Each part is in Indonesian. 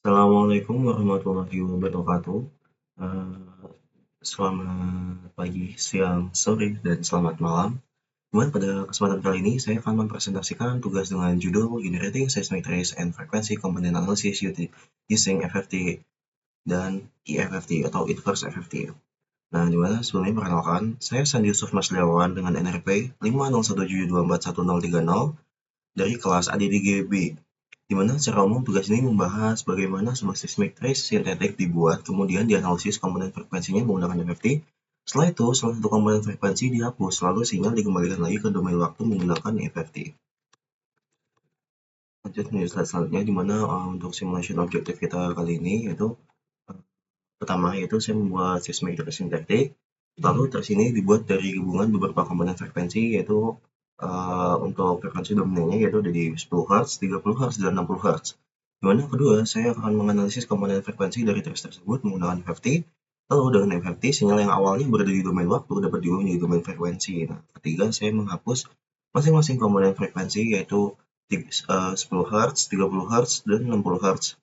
Assalamualaikum warahmatullahi wabarakatuh. Eee, Selamat pagi, siang, sore, dan selamat malam. Pada kesempatan kali ini saya akan mempresentasikan tugas dengan judul Generating Seismic Trace and Frequency Component Analysis Using FFT dan EFFT atau Inverse FFT. Nah, dimana sebelumnya perkenalkan, saya Sandi Yusuf Masliawan dengan NRP 50172411030 dari kelas ADDGB, di mana secara umum tugas ini membahas bagaimana sebuah seismic trace sintetik dibuat, kemudian dianalisis komponen frekuensinya menggunakan FFT. Setelah itu, salah satu komponen frekuensi dihapus, lalu sinyal dikembalikan lagi ke domain waktu menggunakan FFT. Lanjut menuju slide selanjutnya, di mana untuk simulation objektif kita kali ini yaitu pertama yaitu saya membuat seismic trace sintetik. Lalu trace ini dibuat dari gabungan beberapa komponen frekuensi yaitu untuk frekuensi dominannya yaitu ada di 10 Hz, 30 Hz, dan 60 Hz. Dimana kedua, saya akan menganalisis komponen frekuensi dari trace tersebut menggunakan FFT. Lalu dengan FFT, sinyal yang awalnya berada di domain waktu dapat diubah menjadi domain frekuensi. Nah, ketiga, saya menghapus masing-masing komponen frekuensi yaitu 10 Hz, 30 Hz, dan 60 Hz.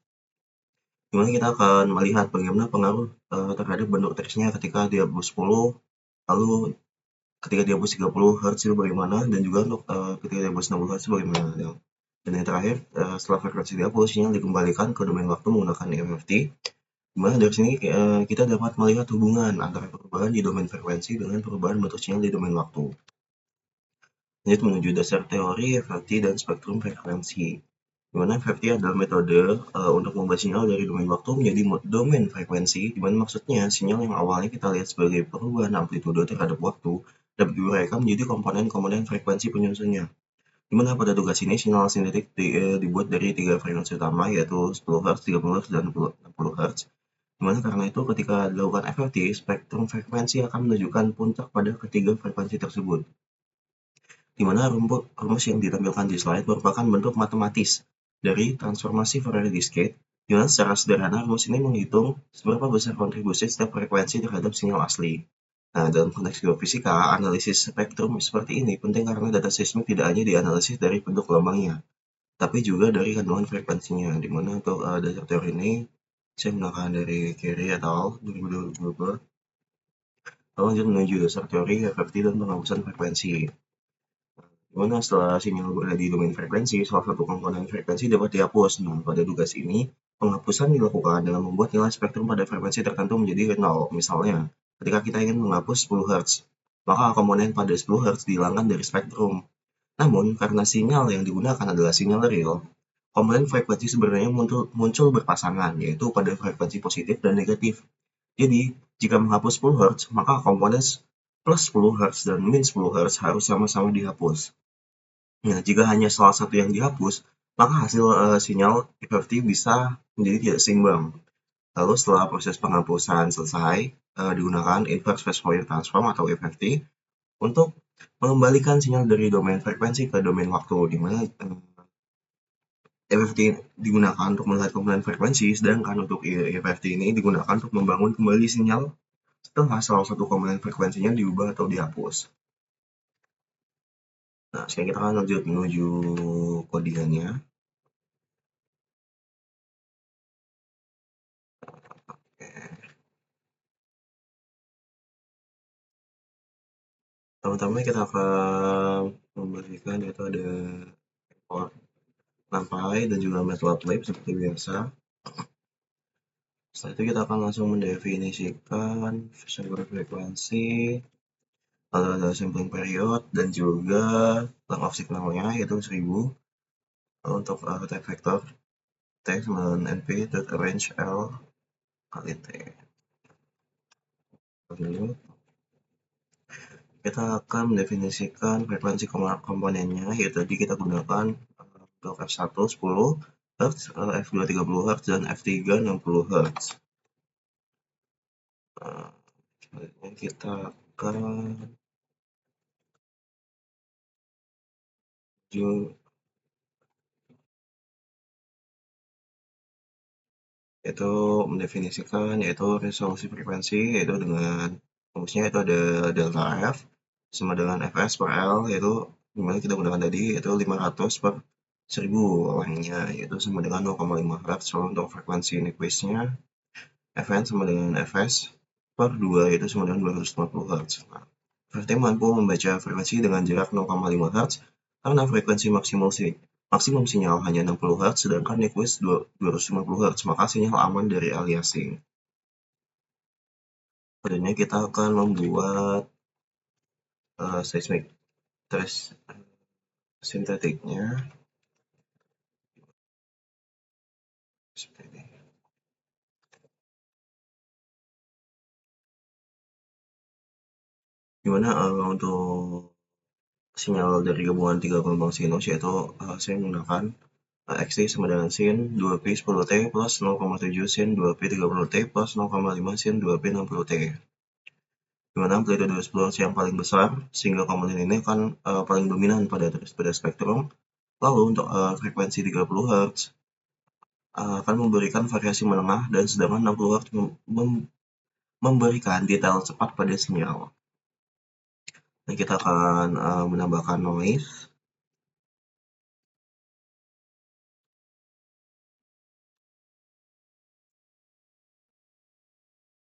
Dimana kita akan melihat bagaimana pengaruh terhadap bentuk teksnya ketika dihapus 10, lalu ketika dihapus 30 Hz itu bagaimana, dan juga untuk ketika dihapus 60 Hz itu bagaimana. Dan yang terakhir, setelah frekuensi dihapus, sinyal dikembalikan ke domain waktu menggunakan EFFT. Dimana dari sini kita dapat melihat hubungan antara perubahan di domain frekuensi dengan perubahan bentuk sinyal di domain waktu. Lanjut menuju dasar teori FFT dan spektrum frekuensi. Di mana FFT adalah metode untuk membuat sinyal dari domain waktu menjadi domain frekuensi, di mana maksudnya sinyal yang awalnya kita lihat sebagai perubahan amplitude terhadap waktu dapat diuraikan menjadi komponen-komponen frekuensi penyusunnya. Di mana pada tugas ini sinyal sintetik dibuat dari 3 frekuensi utama yaitu 10 Hz, 30 Hz, dan 60 Hz. Di mana karena itu ketika dilakukan FFT, spektrum frekuensi akan menunjukkan puncak pada ketiga frekuensi tersebut. Di mana rumus yang ditampilkan di slide merupakan bentuk matematis dari transformasi Fourier discrete, di mana secara sederhana rumus ini menghitung seberapa besar kontribusi setiap frekuensi terhadap sinyal asli. Nah, dalam konteks geofisika, analisis spektrum seperti ini penting karena data seismik tidak hanya dianalisis dari bentuk gelombangnya, tapi juga dari kandungan frekuensinya, di mana untuk dasar teori ini saya menggunakan dari Carey et al. 2022. Lalu lanjut menuju dasar teori FFT dan penghapusan frekuensi. Dimana setelah sinyal berada di domain frekuensi, salah satu komponen frekuensi dapat dihapus. Nah, pada tugas ini, penghapusan dilakukan dengan membuat nilai spektrum pada frekuensi tertentu menjadi 0. Misalnya, ketika kita ingin menghapus 10 Hz, maka komponen pada 10 Hz dihilangkan dari spektrum. Namun, karena sinyal yang digunakan adalah sinyal real, komponen frekuensi sebenarnya muncul berpasangan, yaitu pada frekuensi positif dan negatif. Jadi, jika menghapus 10 Hz, maka komponen plus 10 Hz dan min 10 Hz harus sama-sama dihapus. Nah, jika hanya salah satu yang dihapus, maka hasil sinyal FFT bisa menjadi tidak seimbang. Lalu setelah proses penghapusan selesai, digunakan inverse phase Fourier transform atau FFT untuk mengembalikan sinyal dari domain frekuensi ke domain waktu, di mana FFT digunakan untuk melihat komponen frekuensi, sedangkan untuk EFFT ini digunakan untuk membangun kembali sinyal setelah salah satu komponen frekuensinya diubah atau dihapus. Nah, sekarang kita akan lanjut menuju codingannya. Pertama kita akan memberikan yaitu ada import NumPy dan juga Matplotlib seperti biasa. Setelah itu kita akan langsung mendefinisikan sampling frekuensi, lalu ada sampling period dan juga length of signalnya yaitu 1000. Lalu untuk type vector t sama dengan np.arrange l kali t. Lalu kita akan mendefinisikan frekuensi komponennya, yaitu tadi kita gunakan untuk F1 10 Hz, F2 30 Hz, dan F3 60 Hz. Selanjutnya kita akan yaitu mendefinisikan yaitu resolusi frekuensi, yaitu dengan rumusnya itu ada delta F sama dengan Fs per L, yaitu dimana kita gunakan tadi yaitu 500 per 1000 lengthnya, yaitu sama dengan 0,5 Hz. Lalu untuk frekuensi Nyquist-nya, Fn sama dengan Fs per 2, yaitu sama dengan 250 Hz. Nah, VT mampu membaca frekuensi dengan jarak 0,5 Hz karena frekuensi maksimum sinyal hanya 60 Hz, sedangkan Nyquist 250 Hz, maka sinyal aman dari aliasing. Selanjutnya kita akan membuat seismic trace sintetiknya seperti ini. Dimana untuk sinyal dari gabungan 3 gelombang sinus, yaitu saya menggunakan XT sama dengan sin 2P 10T plus 0,7 sin 2P 30T plus 0,5 sin 2P 60T. Dimana amplitude 10 Hz yang paling besar, sehingga komponen ini akan paling dominan pada spektrum. Lalu untuk frekuensi 30 Hz akan memberikan variasi menengah, dan sedangkan 60 Hz memberikan detail cepat pada sinyal. Dan kita akan menambahkan noise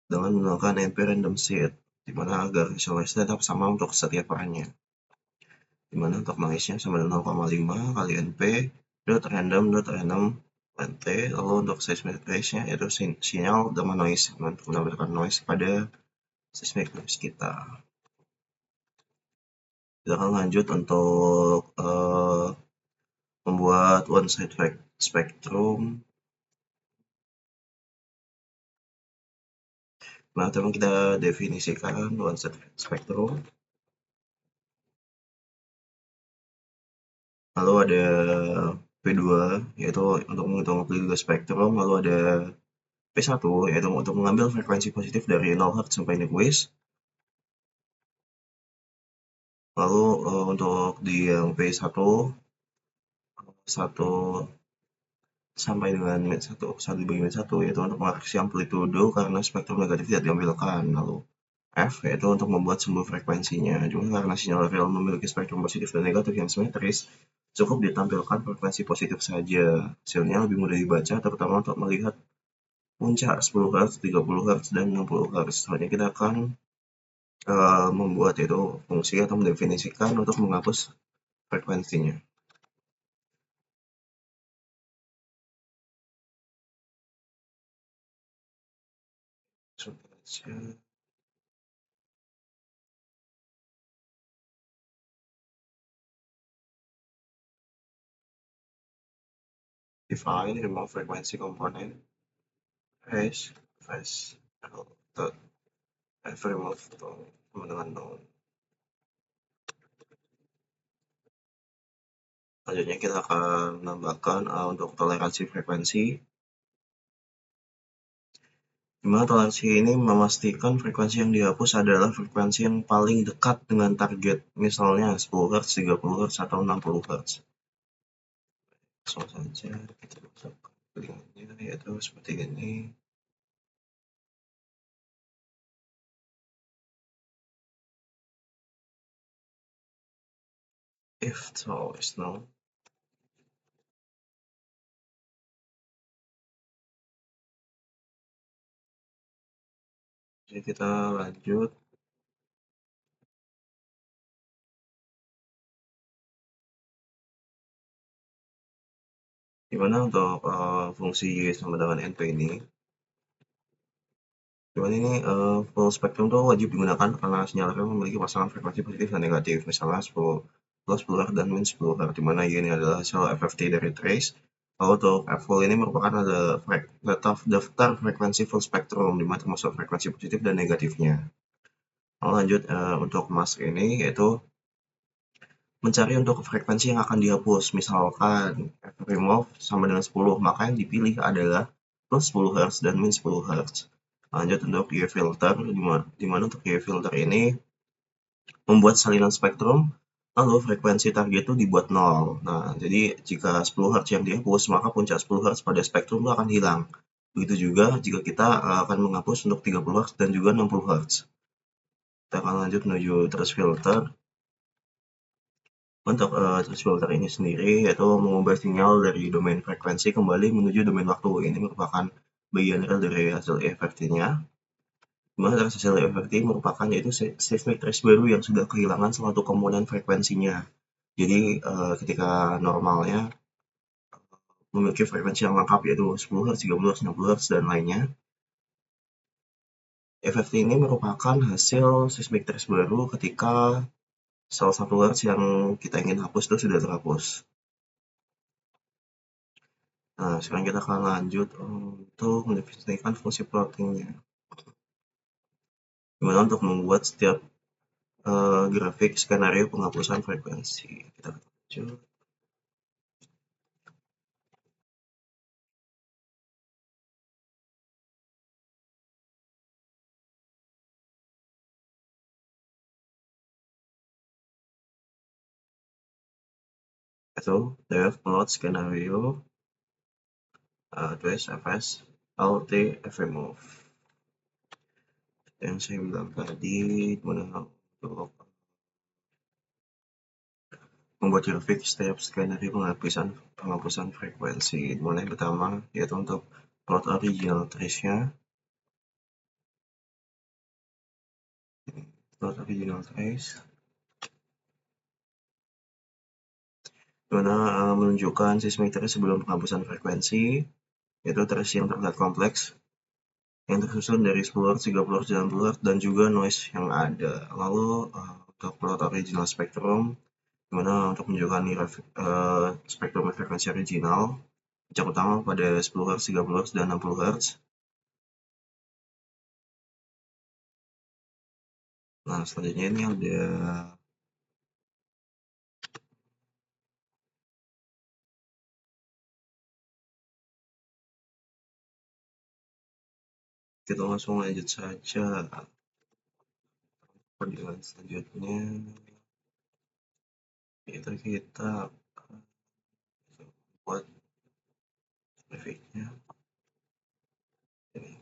dengan menggunakan NP random seed, dimana agar noise tetap sama untuk setiap perannya. Dimana untuk noise-nya sama dengan 0,5 kali NP dot random NT. Lalu untuk seismic trace-nya yaitu sinyal dengan noise, untuk menambahkan noise pada seismic trace kita. Kita akan lanjut untuk membuat one side spectrum. Nah, teman kita definisikan one side spectrum. Lalu ada P2, yaitu untuk menghitung amplitude spektrum. Lalu ada P1, yaitu untuk mengambil frekuensi positif dari 0 Hz sampai Nyquist. Lalu untuk di yang P1 sampai dengan min 1 dibagi min 1, yaitu untuk mengoreksi amplitudo karena spektrum negatif tidak diambilkan. Lalu F, yaitu untuk membuat sumber frekuensinya. Cuma karena sinyal real memiliki spektrum positif dan negatif yang simetris, cukup ditampilkan frekuensi positif saja. Hasilnya lebih mudah dibaca, terutama untuk melihat puncak 10 Hz, 30 Hz, dan 60 Hz. Selanjutnya kita akan membuat itu fungsi atau mendefinisikan untuk menghapus frekuensinya. Define remove frequency component phase dot remove sama dengan nol. Selanjutnya kita akan menambahkan untuk toleransi frekuensi, dimana toleransi ini memastikan frekuensi yang dihapus adalah frekuensi yang paling dekat dengan target, misalnya 10 Hz, 30 Hz, atau 60 Hz. Langsung saja kita masukkan linknya, yaitu seperti ini. If so is no. Jadi kita lanjut. Dimana untuk fungsi Y sama dengan NP ini, dimana ini full spectrum tuh wajib digunakan karena sinyal RF memiliki pasangan frekuensi positif dan negatif, misalnya 10 plus 10 Hz dan min 10 Hz, dimana Y ini adalah hasil FFT dari trace. Lalu untuk F full ini merupakan daftar frekuensi full spectrum, dimana termasuk frekuensi positif dan negatifnya. Lalu lanjut untuk mask ini, yaitu mencari untuk frekuensi yang akan dihapus. Misalkan F remove sama dengan 10, maka yang dipilih adalah plus 10 Hz dan min 10 Hz. Lanjut untuk Y filter, dimana untuk Y filter ini membuat salinan spektrum, lalu frekuensi target itu dibuat 0. Nah, jadi jika 10 Hz yang dihapus, maka puncak 10 Hz pada spektrum itu akan hilang. Begitu juga jika kita akan menghapus untuk 30 Hz dan juga 60 Hz. Kita akan lanjut menuju trace filter. Untuk touch filter ini sendiri yaitu mengubah sinyal dari domain frekuensi kembali menuju domain waktu. Ini merupakan bagian real dari hasil EFFT-nya. Dimana hasil EFFT merupakan yaitu seismic trace baru yang sudah kehilangan salah satu komponen frekuensinya. Jadi ketika normalnya memiliki frekuensi yang lengkap yaitu 10 Hz, 30 Hz, 60 Hz, dan lainnya. EFFT ini merupakan hasil seismic trace baru ketika salah satu Hz yang kita ingin hapus itu sudah terhapus. Nah, sekarang kita akan lanjut untuk mendefinisikan fungsi plottingnya. Gimana untuk membuat setiap grafik skenario penghapusan frekuensi. Kita lanjut. Itu dev plot skenario trace fs lt fmove yang saya bilang tadi, dimana untuk membuat grafik setiap skenario penghapusan frekuensi. Dimana yang pertama yaitu untuk plot original trace-nya. Plot original trace dimana menunjukkan seismic trace sebelum penghapusan frekuensi, yaitu trace yang terlihat kompleks yang tersusun dari 10 Hz, 30 Hz, 90 Hz, dan juga noise yang ada. Lalu untuk plot original spectrum, dimana untuk menunjukkan spektrum frekuensi original, yang utama pada 10 Hz, 30 Hz, dan 60 Hz. Nah, selanjutnya ini ada kita langsung lanjut saja. Perjalanan selanjutnya itu kita buat grafiknya ini.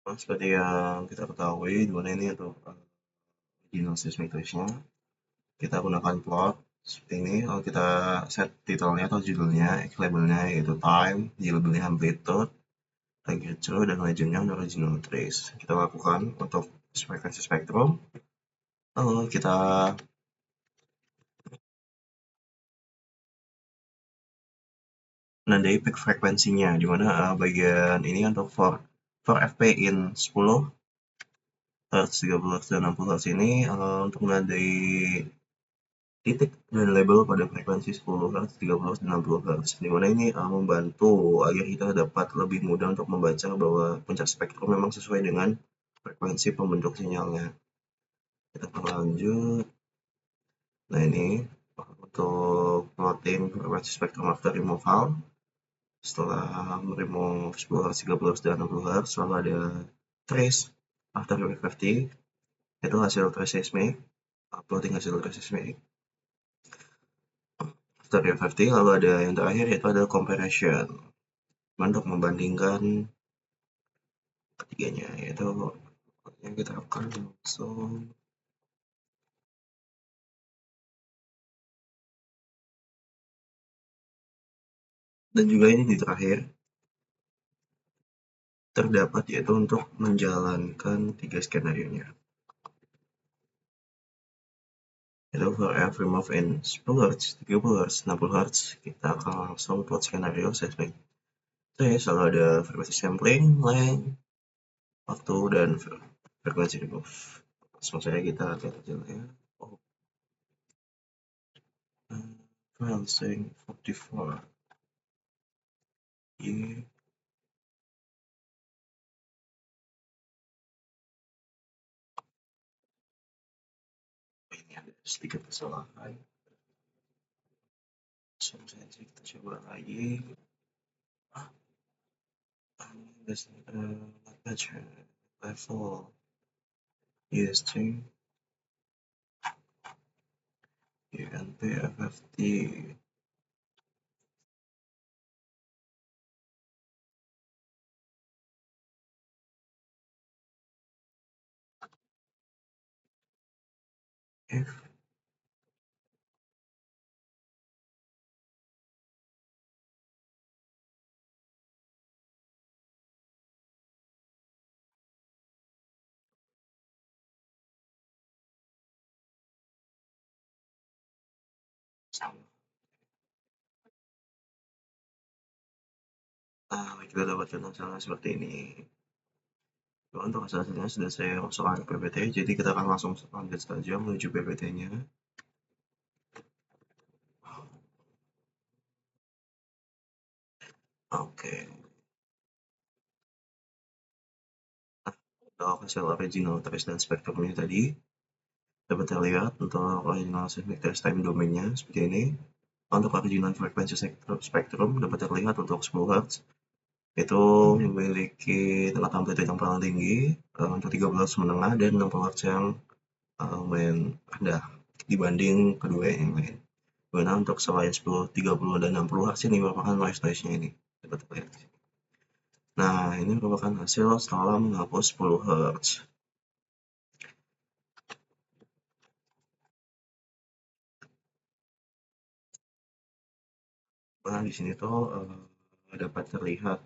Nah, seperti yang kita ketahui, di mana ini untuk original seismic trace-nya, kita gunakan plot seperti ini. Kalau kita set titelnya atau judulnya, labelnya yaitu time, di labelnya amplitude, temperature, dan legendnya original trace. Kita lakukan untuk frekuensi spektrum. Lalu kita menandai peak frekuensinya, di mana bagian ini untuk for fp in 10 Hz, 30 Hz, dan 60 Hz ini untuk menandai titik dan label pada frekuensi 10 Hz, 30 Hz, dan 60 Hz, di mana ini membantu agar kita dapat lebih mudah untuk membaca bahwa puncak spektrum memang sesuai dengan frekuensi pembentuk sinyalnya. Kita akan lanjut. Nah, ini untuk plotting frekuensi spektrum after removal. Setelah meremove 10 Hz, 30 Hz, dan 60 Hz, lalu ada trace after FFT, itu hasil trace seismic, plotting hasil trace seismic. After FFT, lalu ada yang terakhir yaitu ada comparison, untuk membandingkan ketiganya, yaitu yang kita akan langsung dan juga ini di terakhir terdapat yaitu untuk menjalankan 3 skenario nya. Itu for F remove in 10 Hz, 30 Hz, 60 Hz, kita akan langsung plot skenario seismic. Selalu ada frekuensi sampling, length, waktu, dan frekuensi remove. Langsung saja kita lihat aja lah ya. File sync 44. Ini ada sedikit kesalahan. Langsung saja kita coba lagi. This level using UNP-FFT. F. Sama. Kita dapatkan hasilnya seperti ini. Untuk hasilnya sudah saya masukkan ke PPT, jadi kita akan langsung lanjut saja menuju PPT-nya. Oke. Untuk hasil original trace dan spektrumnya tadi dapat terlihat untuk original seismic trace time domainnya seperti ini. Untuk original frekuensi spektrum dapat terlihat untuk 10 Hz itu memiliki tingkat amplitude yang paling tinggi, untuk 13 menengah dan 60 Hz yang lumayan rendah dibanding kedua yang lain. Dimana untuk selain 10, 30 dan 60 Hz ini merupakan noise-nya ini dapat terlihat. Nah, ini merupakan hasil setelah menghapus 10 Hz. Nah, di sini tuh dapat terlihat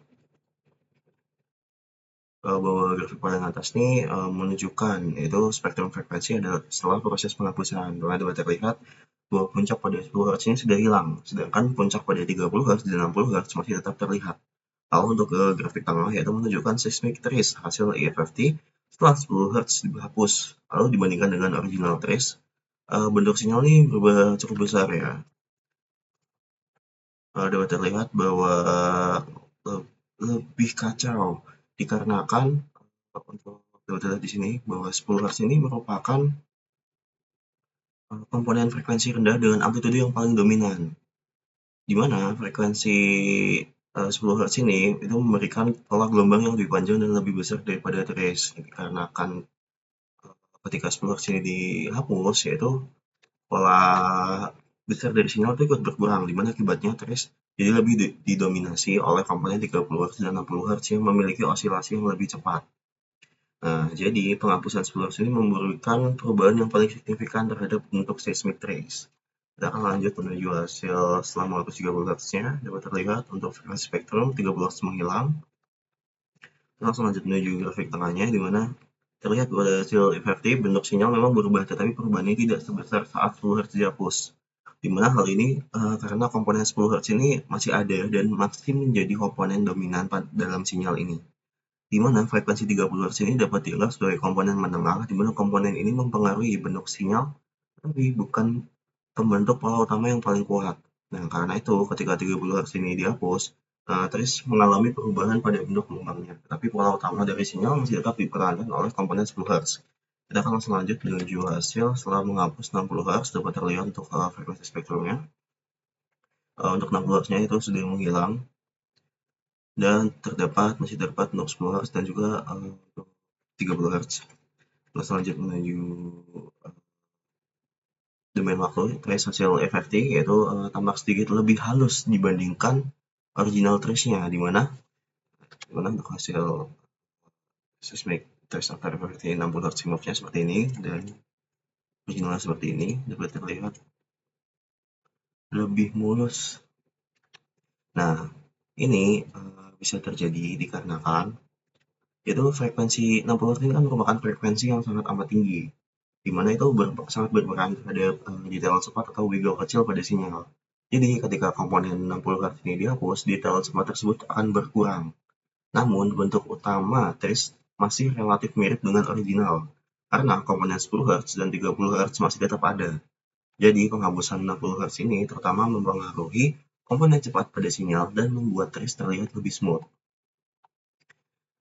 bahwa grafik paling atas ini menunjukkan yaitu spektrum frekuensi adalah setelah proses penghapusan. Dapat terlihat bahwa puncak pada 10 Hz ini sudah hilang, sedangkan puncak pada 30 Hz dan 60 Hz masih tetap terlihat. Lalu untuk grafik tengah yaitu menunjukkan seismic trace hasil EFFT setelah 10 Hz dihapus. Lalu dibandingkan dengan original trace, bentuk sinyal ini berubah cukup besar ya. Dapat terlihat bahwa lebih kacau dikarenakan untuk dapat terlihat di sini bahwa 10 Hz ini merupakan komponen frekuensi rendah dengan amplitude yang paling dominan, di mana frekuensi 10 Hz ini itu memberikan pola gelombang yang lebih panjang dan lebih besar daripada trace. Dikarenakan ketika 10 Hz ini dihapus, yaitu pola besar dari sinyal itu ikut berkurang, di mana akibatnya trace jadi lebih didominasi oleh komponen 30 Hz dan 60 Hz yang memiliki osilasi yang lebih cepat. Nah, jadi penghapusan 10 Hz ini memberikan perubahan yang paling signifikan terhadap bentuk seismic trace. Kita akan lanjut menuju hasil setelah menghapus 30 Hz-nya. Dapat terlihat untuk frekuensi spektrum 30 Hz menghilang. Langsung lanjut menuju grafik tengahnya, di mana terlihat pada hasil EFFT bentuk sinyal memang berubah, tetapi perubahannya tidak sebesar saat 10 Hz dihapus. Di mana hal ini karena komponen 10 Hz ini masih ada dan masih menjadi komponen dominan dalam sinyal ini. Di mana frekuensi 30 Hz ini dapat dianggap sebagai komponen menengah, di mana komponen ini mempengaruhi bentuk sinyal, tapi bukan membentuk pola utama yang paling kuat. Nah, karena itu ketika 30 Hz ini dihapus, terus mengalami perubahan pada bentuk gelombangnya. Tapi pola utama dari sinyal masih tetap diperankan oleh komponen 10 Hz. Kita akan langsung lanjut menuju hasil setelah menghapus 60 Hz dapat terlihat untuk frekuensi spektrumnya. Untuk 60 Hz-nya itu sudah menghilang dan masih terdapat untuk 10 Hz dan juga untuk 30 Hz. Langsung lanjut menuju domain waktu trace hasil EFFT yaitu tampak sedikit lebih halus dibandingkan original trace-nya, di mana untuk hasil seismic trace after EFFT 60 Hz move-nya seperti ini dan originalnya seperti ini dapat terlihat lebih mulus. Nah, ini bisa terjadi dikarenakan itu frekuensi 60 Hz ini kan merupakan frekuensi yang sangat amat tinggi, di mana itu sangat berperan terhadap detail cepat atau wiggle kecil pada sinyal. Jadi ketika komponen 60 Hz ini dihapus, detail cepat tersebut akan berkurang. Namun bentuk utama trace masih relatif mirip dengan original, karena komponen 10 Hz dan 30 Hz masih tetap ada. Jadi penghapusan 60 Hz ini terutama mempengaruhi komponen cepat pada sinyal dan membuat trace terlihat lebih smooth.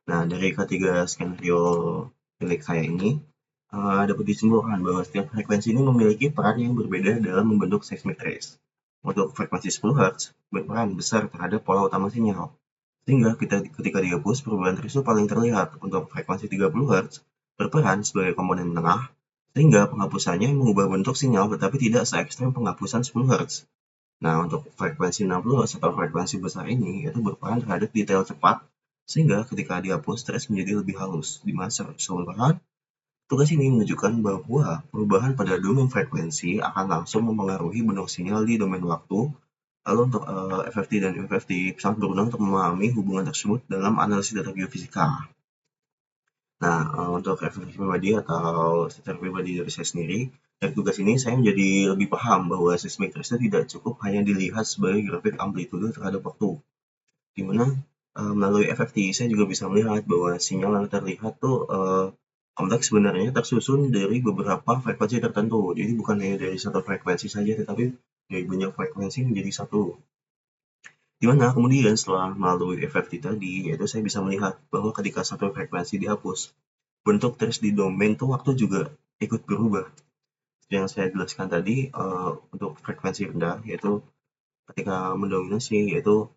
Nah, dari ketiga skenario milik saya ini, dapat disimpulkan bahwa setiap frekuensi ini memiliki peran yang berbeda dalam membentuk seismic trace. Untuk frekuensi 10 Hz berperan besar terhadap pola utama sinyal, sehingga ketika dihapus perubahan trace itu paling terlihat. Untuk frekuensi 30 Hz berperan sebagai komponen menengah, sehingga penghapusannya mengubah bentuk sinyal tetapi tidak se-ekstrem penghapusan 10 Hz. Nah, untuk frekuensi 60 Hz atau frekuensi besar ini itu berperan terhadap detail cepat, sehingga ketika dihapus trace menjadi lebih halus, di mana secara keseluruhan Tugas ini menunjukkan bahwa perubahan pada domain frekuensi akan langsung mempengaruhi bentuk sinyal di domain waktu. Lalu untuk FFT dan MFFT sangat berguna untuk memahami hubungan tersebut dalam analisis data geofisika. Nah, untuk refleksi pribadi atau secara pribadi dari saya sendiri, dari tugas ini saya menjadi lebih paham bahwa seismic itu tidak cukup hanya dilihat sebagai grafik amplitude terhadap waktu, di mana melalui FFT saya juga bisa melihat bahwa sinyal yang terlihat tuh kompleks sebenarnya tersusun dari beberapa frekuensi tertentu. Jadi bukan hanya dari satu frekuensi saja, tetapi dari banyak frekuensi menjadi satu. Di mana kemudian setelah melalui FFT tadi, yaitu saya bisa melihat bahwa ketika satu frekuensi dihapus, bentuk trace di domain tuh waktu juga ikut berubah. Yang saya jelaskan tadi, untuk frekuensi rendah, yaitu ketika mendominasi, yaitu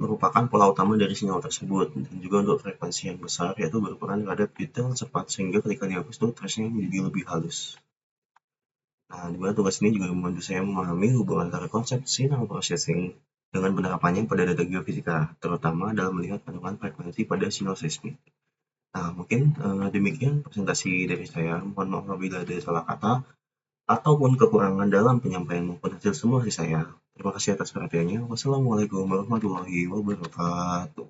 merupakan pola utama dari sinyal tersebut. Dan juga untuk frekuensi yang besar, yaitu berperan terhadap detail cepat, sehingga ketika dihapus tuh trace-nya menjadi lebih halus. Nah, di mana tugas ini juga membantu saya memahami hubungan antara konsep signal processing dengan penerapannya pada data geofisika, terutama dalam melihat kandungan frekuensi pada sinyal seismik. Nah, mungkin demikian presentasi dari saya. Mohon maaf apabila ada salah kata ataupun kekurangan dalam penyampaian maupun hasil simulasi saya. Terima kasih atas perhatiannya. Wassalamualaikum warahmatullahi wabarakatuh.